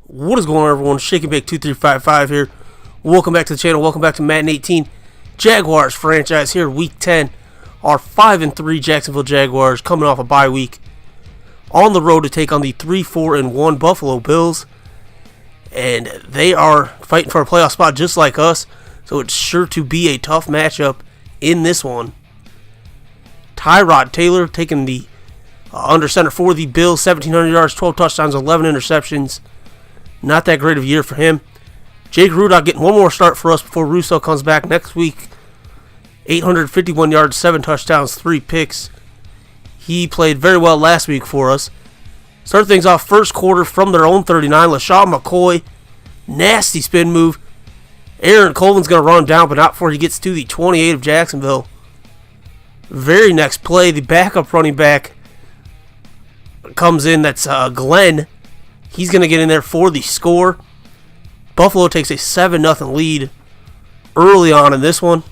What is going on, everyone? Shake and Bake 2355 here. Welcome back to the channel. Welcome back to Madden 18 Jaguars franchise here, Week 10. Our 5-3 Jacksonville Jaguars coming off a bye week on the road to take on the 3-4-1 Buffalo Bills. And they are fighting for a playoff spot just like us, so it's sure to be a tough matchup in this one. Tyrod Taylor taking the under center for the Bills, 1,700 yards, 12 touchdowns, 11 interceptions. Not that great of a year for him. Jake Rudock getting one more start for us before Russo comes back next week. 851 yards, 7 touchdowns, 3 picks. He played very well last week for us. Start things off first quarter from their own 39. LaShawn McCoy, nasty spin move. Aaron Coleman's going to run him down, but not before he gets to the 28 of Jacksonville. Very next play, the backup running back comes in. That's Glenn. He's going to get in there for the score. Buffalo takes a 7-0 lead early on in this one.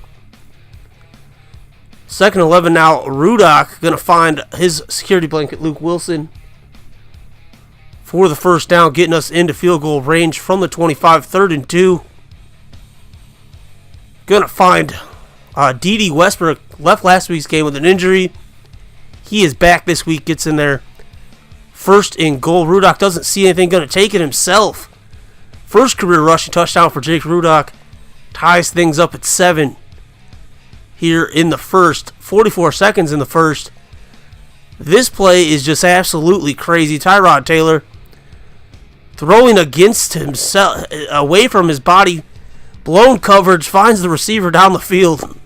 Second 11 now. Rudock going to find his security blanket, Luke Wilson, for the first down, getting us into field goal range from the 25, 3rd and 2. Going to find D.D. Westbrook, left last week's game with an injury. He is back this week, gets in there. First and goal. Rudock doesn't see anything, going to take it himself. First career rushing touchdown for Jake Rudock. Ties things up at 7 here in the first. 44 seconds in the first. This play is just absolutely crazy. Tyrod Taylor throwing against himself, away from his body. Blown coverage, finds the receiver down the field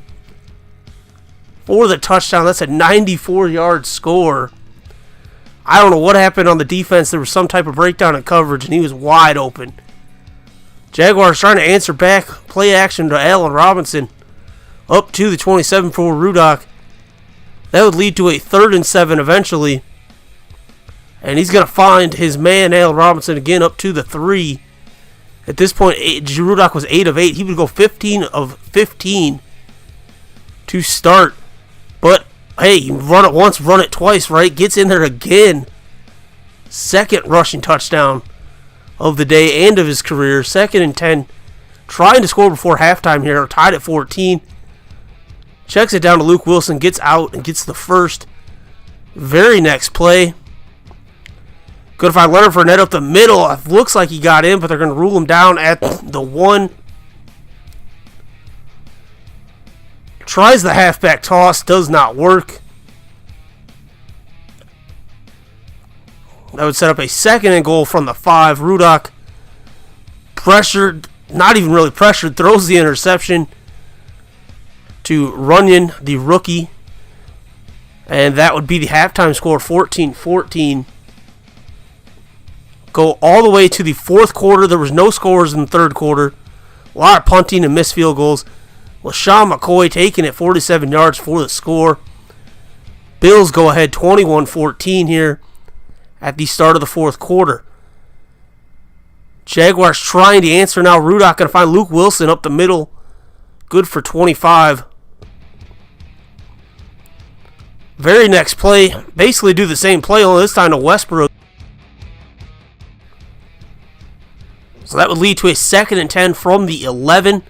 for the touchdown. That's a 94-yard score. I don't know what happened on the defense. There was some type of breakdown in coverage, and he was wide open. Jaguars trying to answer back. Play action to Allen Robinson. Up to the 27 for Rudock. That would lead to a 3rd and 7 eventually. And he's going to find his man, Allen Robinson, again up to the 3. At this point, Rudock was 8 of 8. He would go 15 of 15 to start. But hey, you run it once, run it twice, right? Gets in there again. Second rushing touchdown of the day and of his career. 2nd and 10. Trying to score before halftime here. Tied at 14. Checks it down to Luke Wilson. Gets out and gets the first. Very next play. Good to find Leonard Fournette up the middle. It looks like he got in, but they're going to rule him down at the 1. Tries the halfback toss, does not work. That would set up a 2nd and goal from the 5. Rudock pressured, not even really pressured, throws the interception to Runyon, the rookie. And that would be the halftime score, 14-14. Go all the way to the 4th quarter. There was no scores in the 3rd quarter. A lot of punting and missed field goals. LaShawn McCoy taking it 47 yards for the score. Bills go ahead 21-14 here at the start of the 4th quarter. Jaguars trying to answer now. Rudock going to find Luke Wilson up the middle. Good for 25. Very next play. Basically do the same play, only this time to Westbrook. So that would lead to a 2nd and 10 from the 11.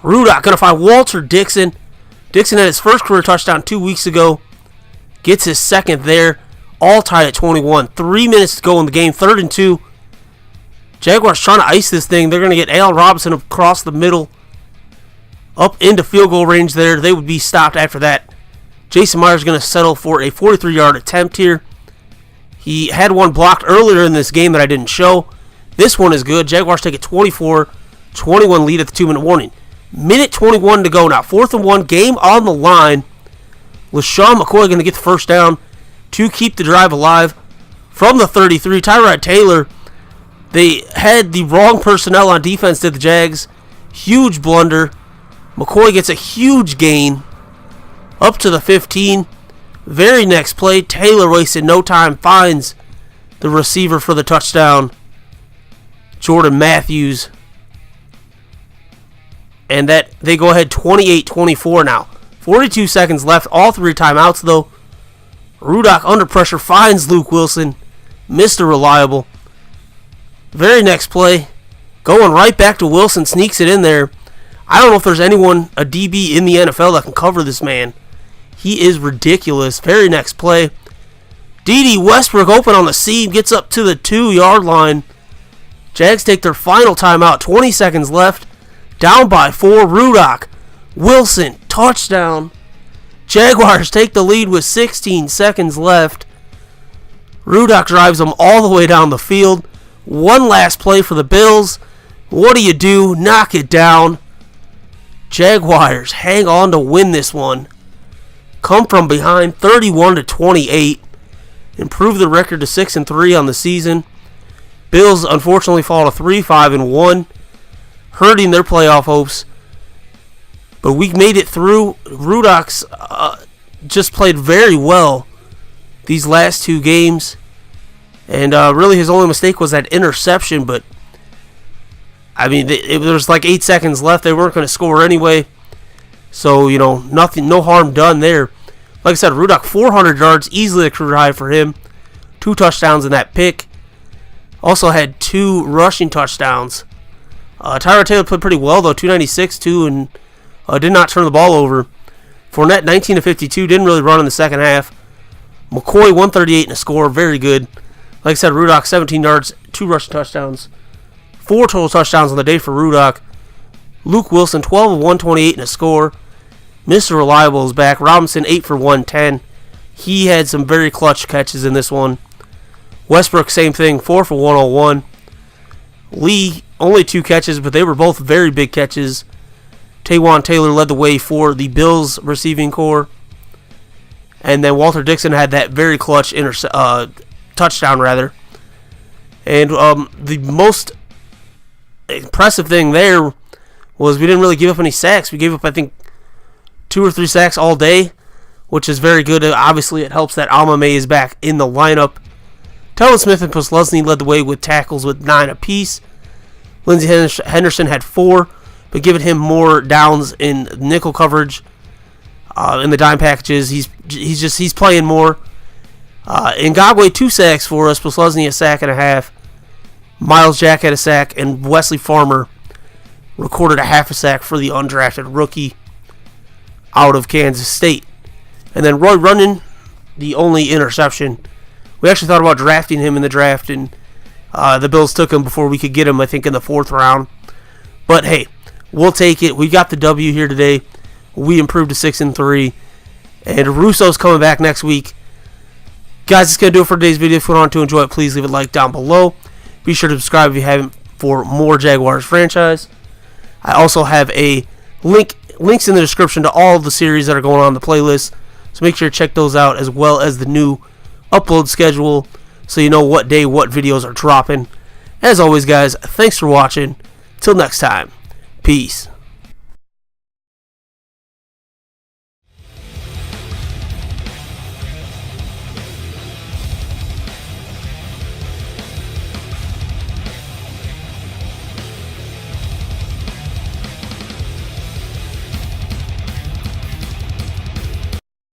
Rudock going to find Walter Dixon. Dixon had his first career touchdown 2 weeks ago. Gets his 2nd there. All tied at 21. 3 minutes to go in the game. 3rd and 2. Jaguars trying to ice this thing. They're going to get Allen Robinson across the middle. Up into field goal range there. They would be stopped after that. Jason Myers going to settle for a 43-yard attempt here. He had one blocked earlier in this game that I didn't show. This one is good. Jaguars take a 24-21 lead at the 2-minute warning. Minute 21 to go now. 4th and 1. Game on the line. LaShawn McCoy going to get the first down to keep the drive alive. From the 33, Tyrod Taylor. They had the wrong personnel on defense, did the Jags. Huge blunder. McCoy gets a huge gain. Up to the 15. Very next play. Taylor wasted no time. Finds the receiver for the touchdown. Jordan Matthews. And that they go ahead 28-24 now. 42 seconds left. All 3 timeouts though. Rudock under pressure finds Luke Wilson. Mr. Reliable. Very next play, going right back to Wilson, sneaks it in there. I don't know if there's anyone, a DB in the NFL, that can cover this man. He is ridiculous. Very next play, D.D. Westbrook open on the seam, gets up to the 2-yard line. Jags take their final timeout, 20 seconds left. Down by 4, Rudock. Wilson, touchdown. Jaguars take the lead with 16 seconds left. Rudock drives them all the way down the field. One last play for the Bills. What do? Knock it down. Jaguars hang on to win this one. Come from behind 31-28. Improve the record to 6-3 on the season. Bills unfortunately fall to 3-5-1, hurting their playoff hopes. But we made it through. Rudock's just played very well these last 2 games. And really his only mistake was that interception. But, I mean, there's like 8 seconds left. They weren't going to score anyway. So, no harm done there. Like I said, Rudock, 400 yards, easily a career high for him. 2 touchdowns in that pick. Also had 2 rushing touchdowns. Tyrod Taylor played pretty well, though, 296, and did not turn the ball over. Fournette, 19-52, didn't really run in the second half. McCoy, 138 and a score, very good. Like I said, Rudock, 17 yards, 2 rushing touchdowns. 4 total touchdowns on the day for Rudock. Luke Wilson, 12 of 128 and a score. Mr. Reliable is back. Robinson, 8 for 110. He had some very clutch catches in this one. Westbrook, same thing, 4 for 101. Lee, only 2 catches, but they were both very big catches. Taywan Taylor led the way for the Bills receiving corps. And then Walter Dixon had that very clutch touchdown, rather. And the most impressive thing there was we didn't really give up any sacks. We gave up, I think, 2 or 3 sacks all day, which is very good. Obviously, it helps that Alma May is back in the lineup. Telvin Smith and Posluszny led the way with tackles with 9 apiece. Lindsey Henderson had 4, but giving him more downs in nickel coverage, in the dime packages. He's playing more. Ngagwe, 2 sacks for us. Posluszny, a sack and a half. Miles Jack had a sack, and Wesley Farmer recorded a half a sack for the undrafted rookie out of Kansas State. And then Roy Runyon, the only interception. We actually thought about drafting him in the draft, and the Bills took him before we could get him, I think, in the 4th round. But hey, we'll take it. We got the W here today. We improved to 6-3. And Russo's coming back next week. Guys, that's going to do it for today's video. If you want to enjoy it, please leave a like down below. Be sure to subscribe if you haven't for more Jaguars franchise. I also have a links in the description to all of the series that are going on the playlist. So make sure to check those out, as well as the new upload schedule, so you know what day what videos are dropping. As always, guys, thanks for watching. Till next time, peace.